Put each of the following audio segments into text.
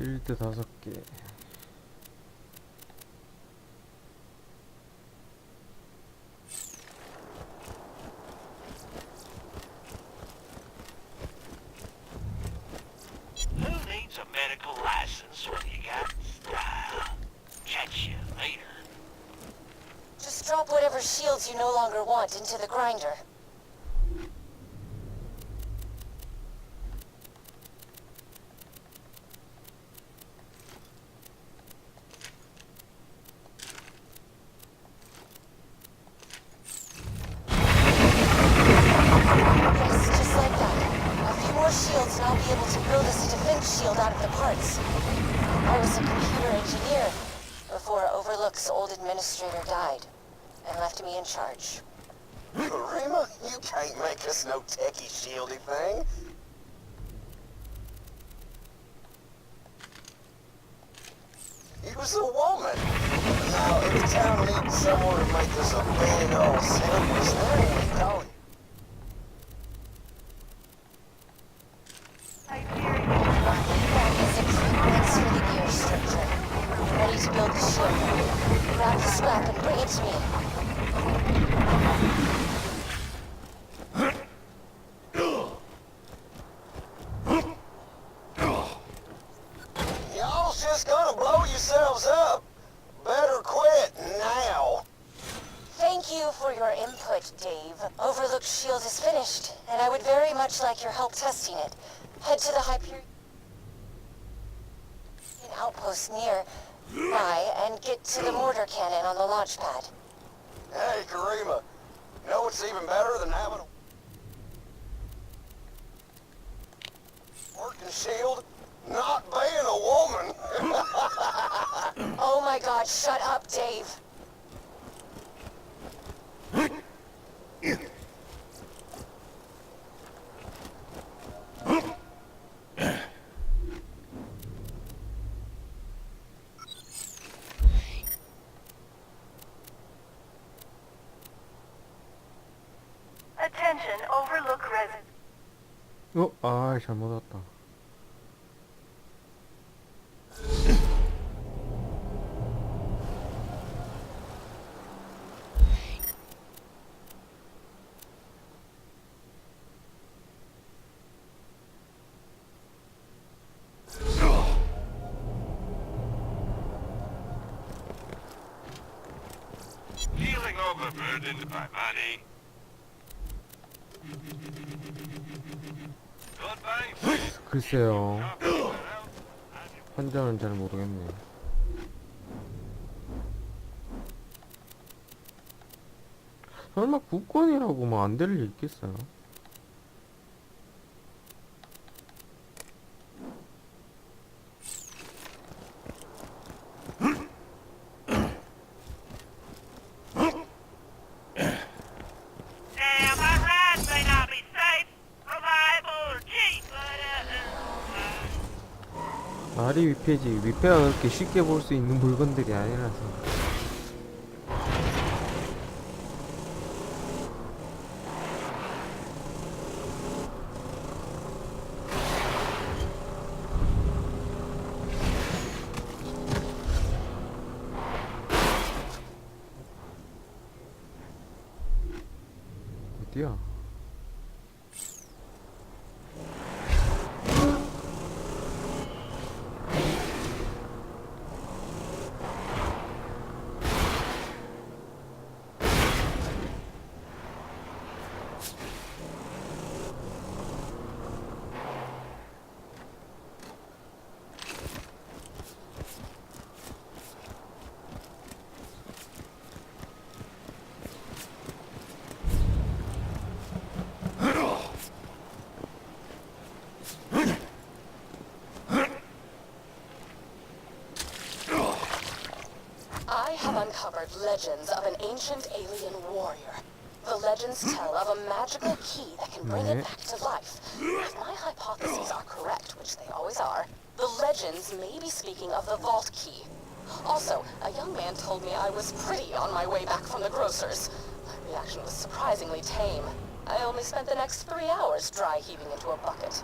실드 5개. Who needs a medical license when you got style? Catch you later. Just drop whatever shields you no longer want into the grinder. Yes, just like that. A few more shields and I'll be able to build us a defense shield out of the parts. I was a computer engineer before Overlook's old administrator died and left me in charge. Karima, you can't make us no techie shieldy thing. You was a woman. Now, if the town needs someone to make us a big old silver thing, we call it. That is a thanks for the gear structure. I'm ready to build the shield. Grab the scrap and bring it to me. Y'all's just gonna blow yourselves up. Better quit now. Thank you for your input, Dave. Overlook's shield is finished, and I would very much like your help testing it. Head to the Hyperion outpost near by and get to the mortar cannon on the launch pad. Hey, Karima, know what's even better than having a working shield? Not being a woman. Oh my god, shut up, Dave. Attention, Overlook resident. 아, 잘못 왔다. Feeling overburdened by money? Goodbye. 글쎄요. 판정은 잘 모르겠네. 설마 국권이라고 뭐 안 될 일 있겠어요? Damn, my rides may not be safe, reliable, or cheap, but 말이 위패지. 위패가 그렇게 쉽게 볼 수 있는 물건들이 아니라서. 어디야? I have uncovered legends of an ancient alien warrior. The legends tell of a magical key that can bring it back to life. If my hypotheses are correct, which they always are, the legends may be speaking of the vault key. Also, a young man told me I was pretty on my way back from the grocer's. My reaction was surprisingly tame. I only spent the next 3 hours dry heaving into a bucket.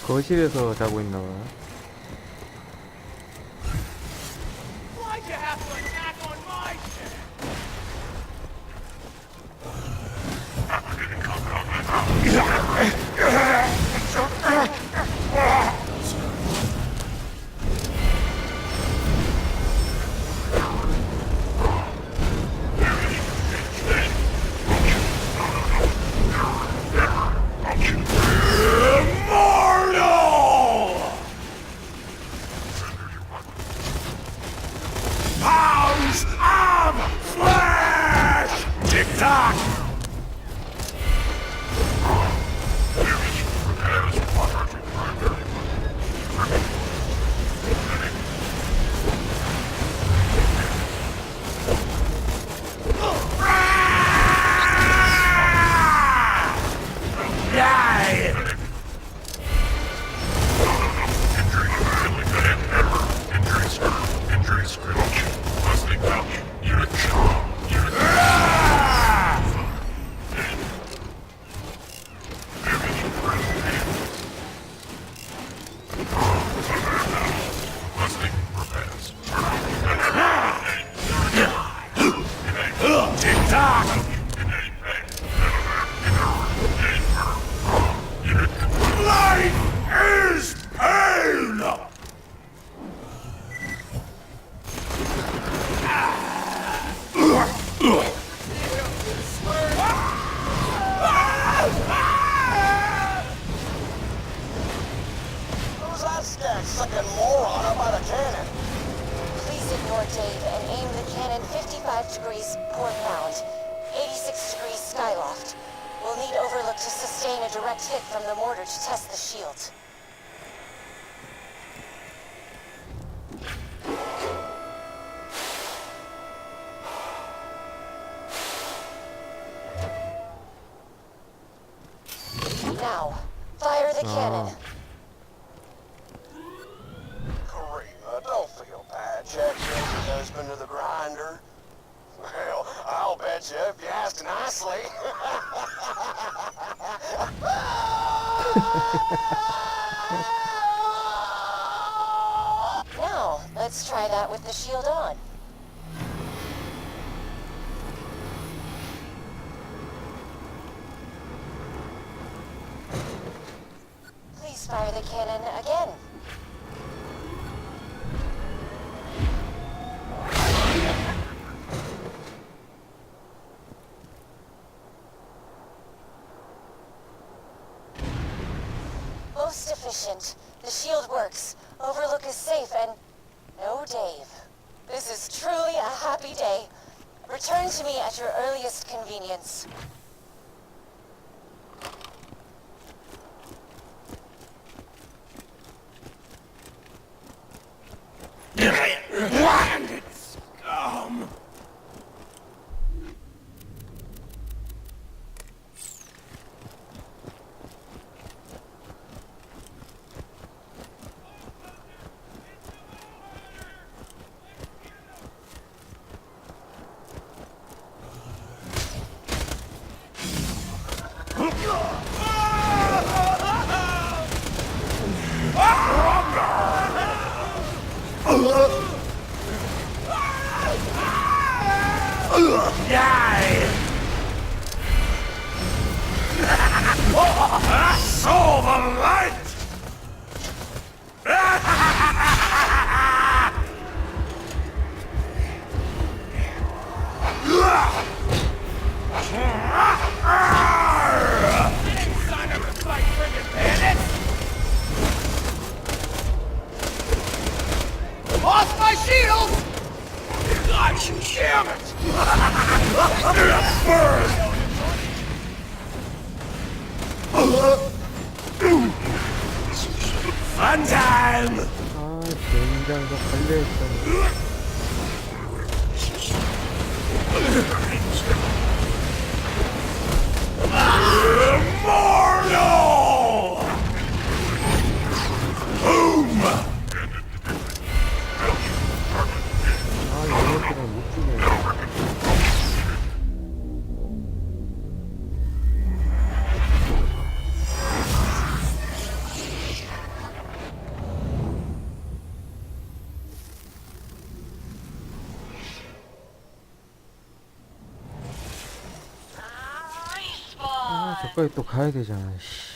거실에서 자고 있나봐요. Why'd you have to attack on my ship? Pounds of flesh! Tick-tock! Tick-tock! Life is pain! Who's that scat-sucking moron up by the cannon? Please ignore Dave and aim the cannon 55 degrees port bound, 86 degrees skyloft. We'll need Overlook to sustain a direct hit from the mortar to test the shield. Now, fire the cannon. Karima, don't feel bad. Jack sent your husband to the grinder. Well, I'll bet you if you ask nicely. Now, let's try that with the shield on. Please fire the cannon again. Most efficient. The shield works. Overlook is safe and... no Dave. This is truly a happy day. Return to me at your earliest convenience. Saw the light! Son of a fight, friggin' bandit! Lost my shield! God, damn it! Burn! Fun time! 아, 젠장, 저 걸려있었네. Immortal! Boom! 아, 얘네들은 못 죽여. 저까지 또 가야 되잖아. 씨.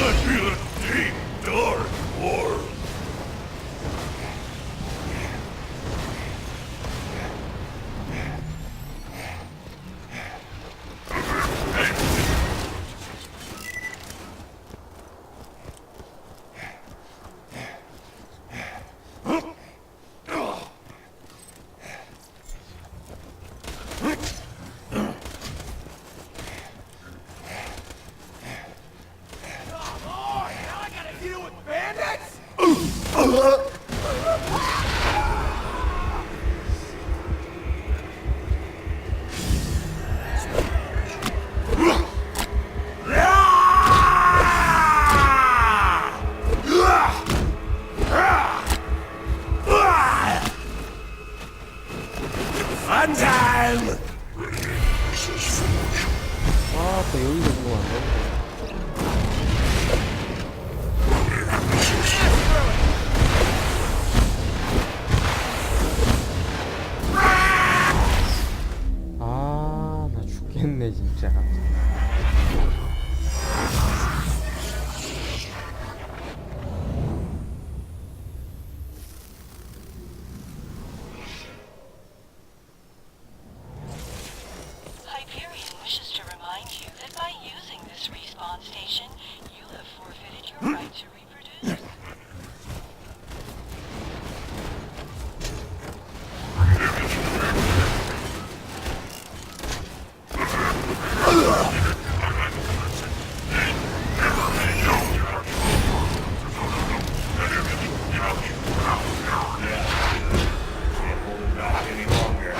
Let me the deep, dark world. Fun time! 아, 또 여기서 죽으면 안 되는데. 아, 나 죽겠네, 진짜. Hyperion wishes to remind you that by using this respawn station, you have forfeited your right to reproduce. Not any longer.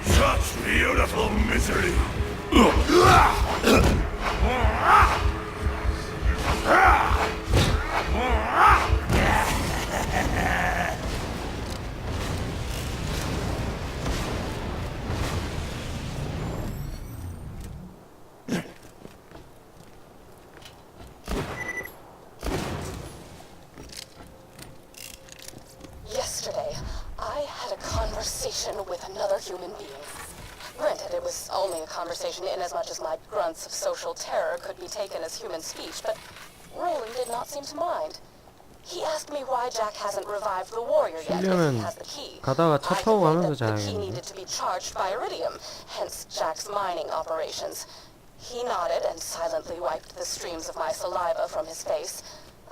Such beautiful misery. Yesterday, I had a conversation human being. Granted, it was only a conversation inasmuch as my grunts of social terror could be taken as human speech, but Roland did not seem to mind. He asked me why Jack hasn't revived the warrior yet if he has the key. 가다가 차 I 타고 conveyed 가면서 that the key 자야겠는데. needed to be charged by iridium, hence Jack's mining operations. He nodded and silently wiped the streams of my saliva from his face.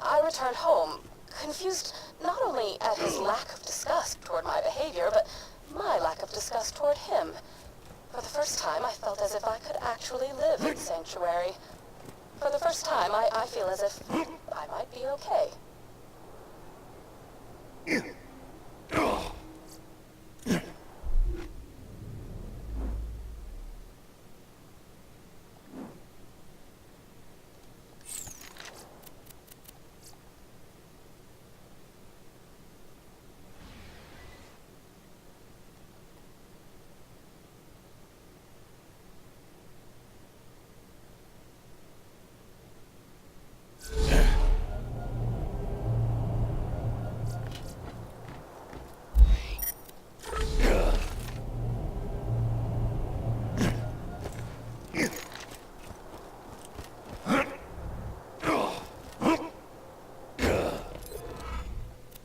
I returned home, confused not only at his lack of disgust toward my behavior, but my lack of disgust toward him. For the first time, I felt as if I could actually live in Sanctuary. For the first time, I feel as if I might be okay.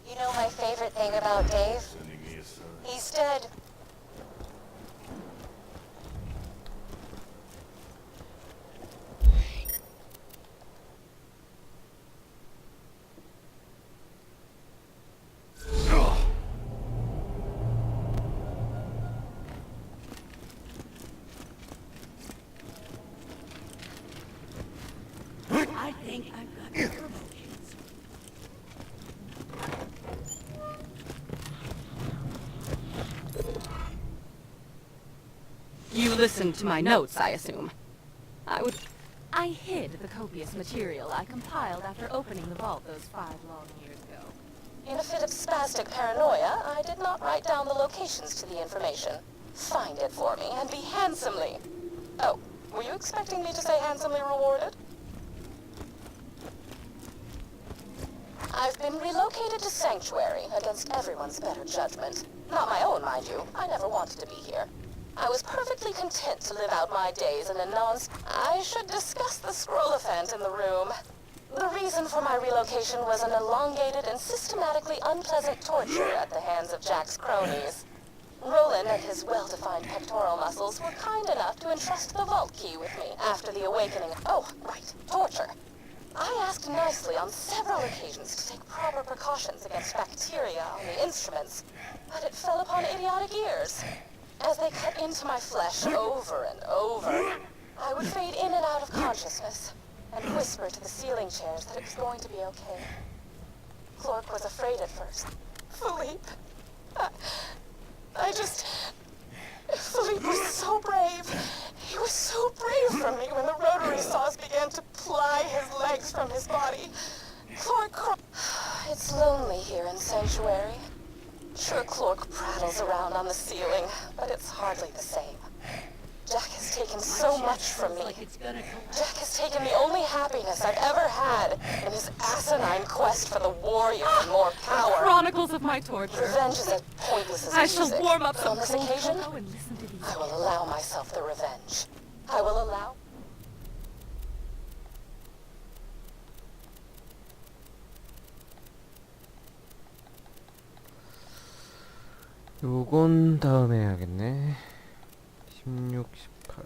You know my favorite thing about Dave? He's dead. I think I've got the promotions. You listened to my notes, I assume. I hid the copious material I compiled after opening the vault those 5 long years ago. In a fit of spastic paranoia, I did not write down the locations to the information. Find it for me and be handsomely... Oh, were you expecting me to say handsomely rewarded? I've been relocated to Sanctuary against everyone's better judgment. Not my own, mind you. I never wanted to be here. I was perfectly content to live out my days in a I should discuss the scroll-event in the room. The reason for my relocation was an elongated and systematically unpleasant torture at the hands of Jack's cronies. Roland and his well-defined pectoral muscles were kind enough to entrust the vault key with me after the awakening. Oh, right, torture. I asked nicely on several occasions to take proper precautions against bacteria on the instruments, but it fell upon idiotic ears. As they cut into my flesh over and over, I would fade in and out of consciousness and whisper to the ceiling chairs that it was going to be okay. Clark was afraid at first. Philippe, Philippe was so brave. He was so brave for me when the rotary saws began to ply his legs from his body. Clark It's lonely here in Sanctuary. Sure, Clark prattles around on the ceiling, but it's hardly the same. Jack has taken so much from me. Jack has taken the only happiness I've ever had in his asinine quest for the warrior and more power. Chronicles of my torture. Revenge is as pointless as I shall music. warm up But some on this cold occasion, cocoa and listen to these. I will allow myself the revenge. I will allow... 요건 다음에 해야겠네. 16, 18.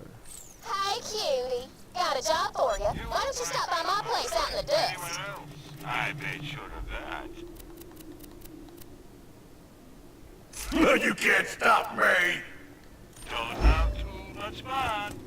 Hi, cutie. Got a job for you. Why don't you stop by my place out in the dust? I made sure of that. You can't stop me! Don't have too much fun.